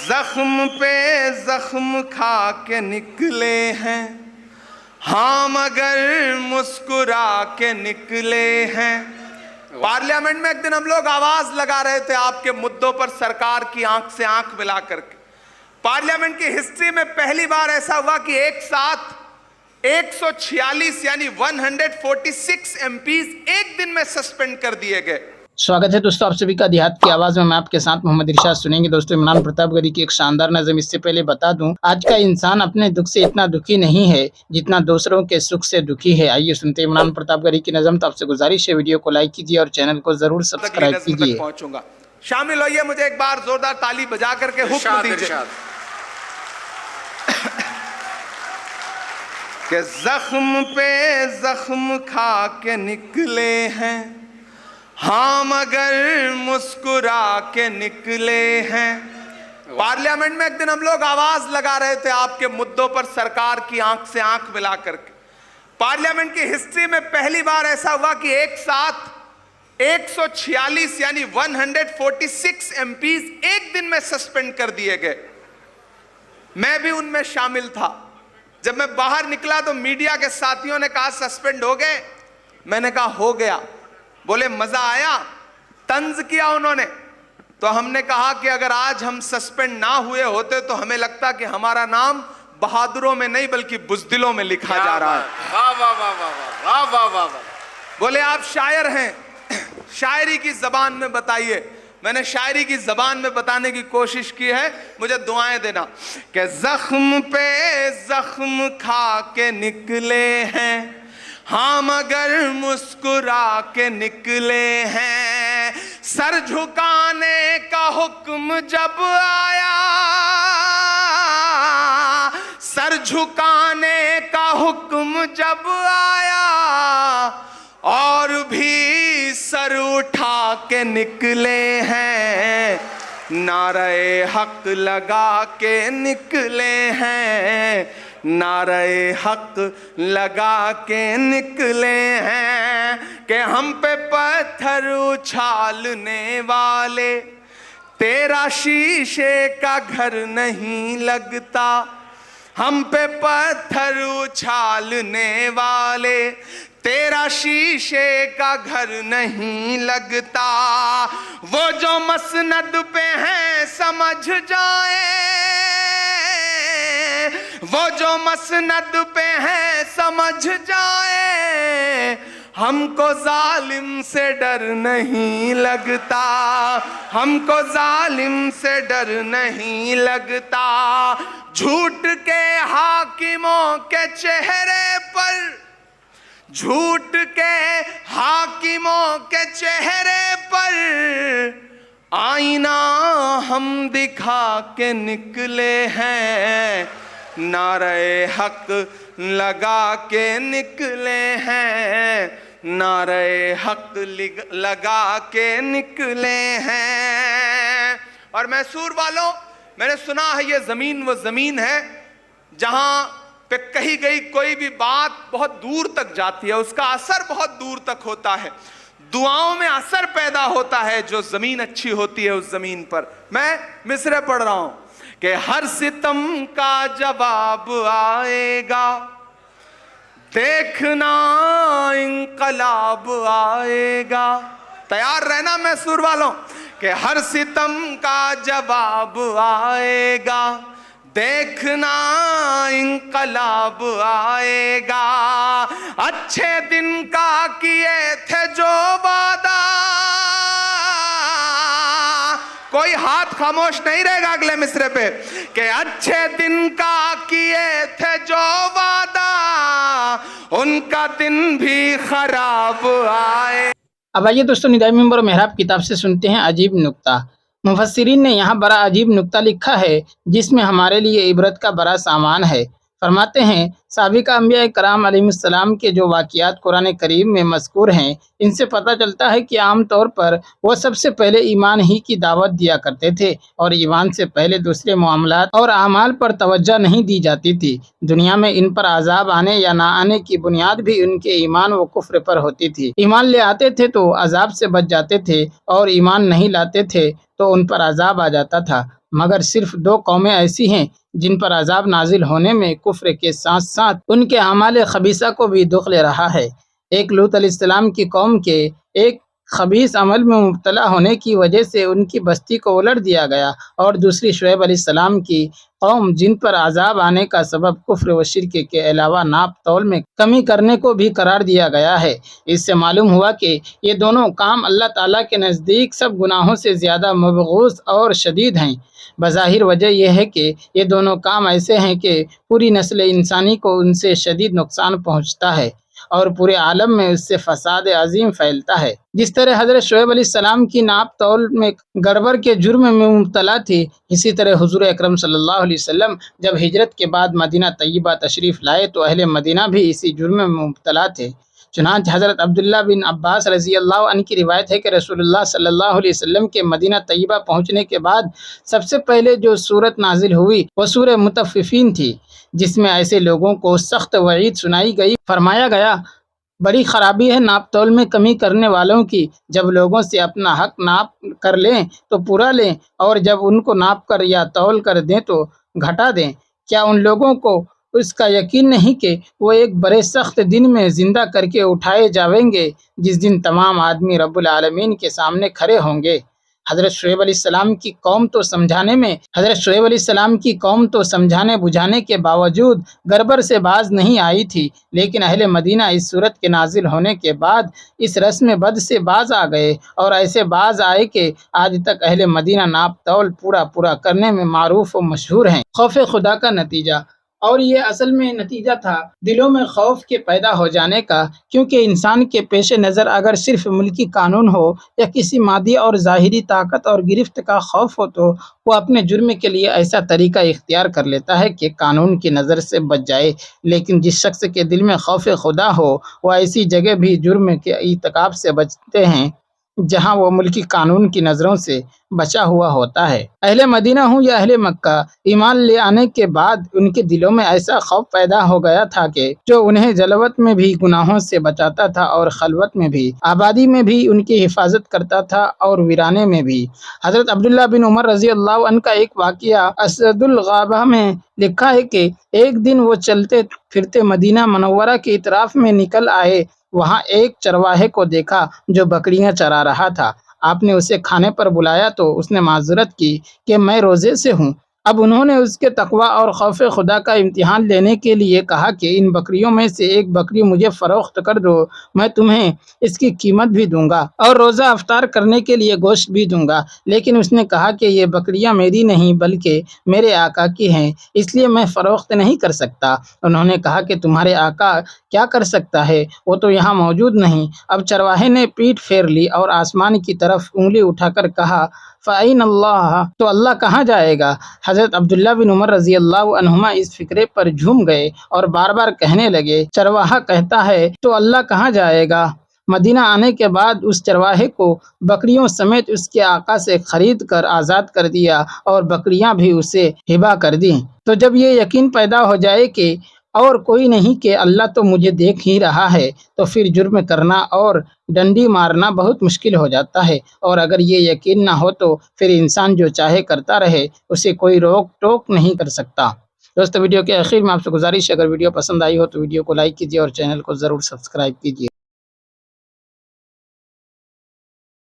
زخم پہ زخم کھا کے نکلے ہیں ہاں مگر مسکرا کے نکلے ہیں. پارلیمنٹ میں ایک دن ہم لوگ آواز لگا رہے تھے آپ کے مدعوں پر سرکار کی آنکھ سے آنکھ ملا کر کے. پارلیمنٹ کی ہسٹری میں پہلی بار ایسا ہوا کہ ایک ساتھ 146 یعنی 146 MPs ایک دن میں سسپینڈ کر دیے گئے. سواگت ہے دوستو آپ سبھی کا دیہات کی آواز میں آپ کے ساتھ محمد ارشاد سنیں گے. دوستو عمران پرتاپ گڑھی کی ایک شاندار نظم. اس سے پہلے بتا دوں آج کا انسان اپنے دکھ سے اتنا دکھی نہیں ہے جتنا دوسروں کے سکھ سے دکھی ہے. آئیے سنتے ہیں عمران پرتاپ گڑھی کی نظم. تو آپ سے گزارش ہے ویڈیو کو لائک کیجیے اور چینل کو ضرور سبسکرائب کیجیے. پہنچوں گا شامل ہوئیے, مجھے ایک بار زوردار تالی بجا کر کے حکم دیجیے کہ زخم پہ زخم کھا کے نکلے ہیں ہاں مگر مسکرا کے نکلے ہیں. پارلیمنٹ میں ایک دن ہم لوگ آواز لگا رہے تھے آپ کے مدعوں پر سرکار کی آنکھ سے آنکھ ملا کر کے. پارلیمنٹ کی ہسٹری میں پہلی بار ایسا ہوا کہ ایک ساتھ 146 یعنی 146 MPs ایک دن میں سسپینڈ کر دیے گئے. میں بھی ان میں شامل تھا. جب میں باہر نکلا تو میڈیا کے ساتھیوں نے کہا سسپینڈ ہو گئے. میں نے کہا ہو گیا. بولے مزہ آیا؟ طنز کیا انہوں نے. تو ہم نے کہا کہ اگر آج ہم سسپینڈ نہ ہوئے ہوتے تو ہمیں لگتا کہ ہمارا نام بہادروں میں نہیں بلکہ بزدلوں میں لکھا جا رہا ہے. بولے آپ شاعر ہیں, شاعری کی زبان میں بتائیے. میں نے شاعری کی زبان میں بتانے کی کوشش کی ہے, مجھے دعائیں دینا. کہ زخم پہ زخم کھا کے نکلے ہیں ہاں مگر مسکرا کے نکلے ہیں. سر جھکانے کا حکم جب آیا, سر جھکانے کا حکم جب آیا اور بھی سر اٹھا کے نکلے ہیں. نعرہ حق لگا کے نکلے ہیں, نعرہ حق لگا کے نکلے ہیں. کہ ہم پہ پتھر اچھالنے والے تیرا شیشے کا گھر نہیں لگتا. ہم پہ پتھر اچھالنے والے تیرا شیشے کا گھر نہیں لگتا. وہ جو مسند پہ ہیں سمجھ جائیں, وہ جو مسند پہ ہیں سمجھ جائیں. ہم کو ظالم سے ڈر نہیں لگتا, ہم کو ظالم سے ڈر نہیں لگتا. جھوٹ کے حاکموں کے چہرے پر, جھوٹ کے حاکموں کے چہرے پر آئینہ ہم دکھا کے نکلے ہیں. نعرہ حق لگا کے نکلے ہیں, نعرہ حق لگا کے نکلے ہیں. اور میسور والوں, میں نے سنا ہے یہ زمین وہ زمین ہے جہاں پہ کہی گئی کوئی بھی بات بہت دور تک جاتی ہے, اس کا اثر بہت دور تک ہوتا ہے. دعاؤں میں اثر پیدا ہوتا ہے جو زمین اچھی ہوتی ہے اس زمین پر. میں مصرع پڑھ رہا ہوں کہ ہر ستم کا جواب آئے گا, دیکھنا انقلاب آئے گا. تیار رہنا میسور والوں کہ ہر ستم کا جواب آئے گا, دیکھنا انقلاب آئے گا. اچھے دن کا کیے تھے جو وعدہ, کوئی ہاتھ خاموش نہیں رہے گا اگلے مصرے پہ, کہ اچھے دن کا کیے تھے جو وعدہ ان کا دن بھی خراب آئے. اب آئیے دوستو ندائی ممبر و محراب کتاب سے سنتے ہیں عجیب نکتہ. مفسرین نے یہاں بڑا عجیب نکتہ لکھا ہے جس میں ہمارے لیے عبرت کا بڑا سامان ہے. فرماتے ہیں سابقہ انبیاء کرام علیہ السلام کے جو واقعات قرآن کریم میں مذکور ہیں، ان سے پتہ چلتا ہے کہ عام طور پر وہ سب سے پہلے ایمان ہی کی دعوت دیا کرتے تھے، اور ایمان سے پہلے دوسرے معاملات اور اعمال پر توجہ نہیں دی جاتی تھی۔ دنیا میں ان پر عذاب آنے یا نہ آنے کی بنیاد بھی ان کے ایمان و کفر پر ہوتی تھی۔ ایمان لے آتے تھے تو عذاب سے بچ جاتے تھے، اور ایمان نہیں لاتے تھے تو ان پر عذاب آ جاتا تھا۔ مگر صرف 2 قومیں ایسی ہیں جن پر عذاب نازل ہونے میں کفر کے ساتھ ساتھ ان کے اعمال خبیثہ کو بھی دخل رہا ہے۔ ایک لوط علیہ السلام کی قوم کے ایک خبیث عمل میں مبتلا ہونے کی وجہ سے ان کی بستی کو الٹ دیا گیا، اور دوسری شعیب علیہ السلام کی قوم جن پر عذاب آنے کا سبب کفر و شرک کے علاوہ ناپ تول میں کمی کرنے کو بھی قرار دیا گیا ہے۔ اس سے معلوم ہوا کہ یہ دونوں کام اللہ تعالیٰ کے نزدیک سب گناہوں سے زیادہ مبغوض اور شدید ہیں۔ بظاہر وجہ یہ ہے کہ یہ دونوں کام ایسے ہیں کہ پوری نسل انسانی کو ان سے شدید نقصان پہنچتا ہے، اور پورے عالم میں اس سے فساد عظیم پھیلتا ہے۔ جس طرح حضرت شعیب علیہ السلام کی ناپ تول میں گڑبڑ کے جرم میں مبتلا تھی، اسی طرح حضور اکرم صلی اللہ علیہ وسلم جب ہجرت کے بعد مدینہ طیبہ تشریف لائے تو اہل مدینہ بھی اسی جرم میں مبتلا تھے۔ چنانچہ حضرت عبداللہ بن عباس رضی اللہ عنہ کی روایت ہے کہ رسول اللہ صلی اللہ علیہ وسلم کے مدینہ طیبہ پہنچنے کے بعد سب سے پہلے جو سورت نازل ہوئی وہ سورہ مطففین تھی، جس میں ایسے لوگوں کو سخت وعید سنائی گئی۔ فرمایا گیا، بڑی خرابی ہے ناپ تول میں کمی کرنے والوں کی، جب لوگوں سے اپنا حق ناپ کر لیں تو پورا لیں، اور جب ان کو ناپ کر یا تول کر دیں تو گھٹا دیں۔ کیا ان لوگوں کو اس کا یقین نہیں کہ وہ ایک بڑے سخت دن میں زندہ کر کے اٹھائے جائیں گے، جس دن تمام آدمی رب العالمین کے سامنے کھڑے ہوں گے؟ حضرت شعیب علیہ السلام کی قوم تو سمجھانے بجھانے کے باوجود گڑبڑ سے باز نہیں آئی تھی، لیکن اہل مدینہ اس صورت کے نازل ہونے کے بعد اس رسم بد سے باز آ گئے، اور ایسے باز آئے کہ آج تک اہل مدینہ ناپ تول پورا کرنے میں معروف و مشہور ہیں۔ خوف خدا کا نتیجہ، اور یہ اصل میں نتیجہ تھا دلوں میں خوف کے پیدا ہو جانے کا، کیونکہ انسان کے پیش نظر اگر صرف ملکی قانون ہو یا کسی مادی اور ظاہری طاقت اور گرفت کا خوف ہو تو وہ اپنے جرم کے لیے ایسا طریقہ اختیار کر لیتا ہے کہ قانون کی نظر سے بچ جائے۔ لیکن جس شخص کے دل میں خوف خدا ہو وہ ایسی جگہ بھی جرم کے ارتکاب سے بچتے ہیں جہاں وہ ملکی قانون کی نظروں سے بچا ہوا ہوتا ہے۔ اہل مدینہ ہوں یا اہل مکہ، ایمان لے آنے کے بعد ان کے دلوں میں ایسا خوف پیدا ہو گیا تھا کہ جو انہیں جلوت میں بھی گناہوں سے بچاتا تھا، اور خلوت میں بھی، آبادی میں بھی ان کی حفاظت کرتا تھا، اور ویرانے میں بھی۔ حضرت عبداللہ بن عمر رضی اللہ عنہ کا ایک واقعہ اسد الغابہ میں لکھا ہے کہ ایک دن وہ چلتے پھرتے مدینہ منورہ کی اطراف میں نکل آئے۔ وہاں ایک چرواہے کو دیکھا جو بکریاں چرا رہا تھا۔ آپ نے اسے کھانے پر بلایا تو اس نے معذرت کی کہ میں روزے سے ہوں۔ اب انہوں نے اس کے تقویٰ اور خوف خدا کا امتحان لینے کے لیے کہا کہ ان بکریوں میں سے ایک بکری مجھے فروخت کر دو، میں تمہیں اس کی قیمت بھی دوں گا اور روزہ افطار کرنے کے لیے گوشت بھی دوں گا۔ لیکن اس نے کہا کہ یہ بکریاں میری نہیں بلکہ میرے آقا کی ہیں، اس لیے میں فروخت نہیں کر سکتا۔ انہوں نے کہا کہ تمہارے آقا کیا کر سکتا ہے، وہ تو یہاں موجود نہیں۔ اب چرواہے نے پیٹھ پھیر لی اور آسمان کی طرف انگلی اٹھا کر کہا، فَأَيْنَ اللَّهُ، تو اللہ کہاں جائے گا؟ حضرت عبداللہ بن عمر رضی اللہ عنہما اس فکرے پر جھوم گئے اور بار بار کہنے لگے، چرواہا کہتا ہے تو اللہ کہاں جائے گا؟ مدینہ آنے کے بعد اس چرواہے کو بکریوں سمیت اس کے آقا سے خرید کر آزاد کر دیا، اور بکریاں بھی اسے ہبہ کر دیں۔ تو جب یہ یقین پیدا ہو جائے کہ اور کوئی نہیں کہ اللہ تو مجھے دیکھ ہی رہا ہے، تو پھر جرم کرنا اور ڈنڈی مارنا بہت مشکل ہو جاتا ہے، اور اگر یہ یقین نہ ہو تو پھر انسان جو چاہے کرتا رہے، اسے کوئی روک ٹوک نہیں کر سکتا۔ دوستو، ویڈیو کے آخر میں آپ سے گزارش ہے، اگر ویڈیو پسند آئی ہو تو ویڈیو کو لائک کیجیے اور چینل کو ضرور سبسکرائب کیجیے۔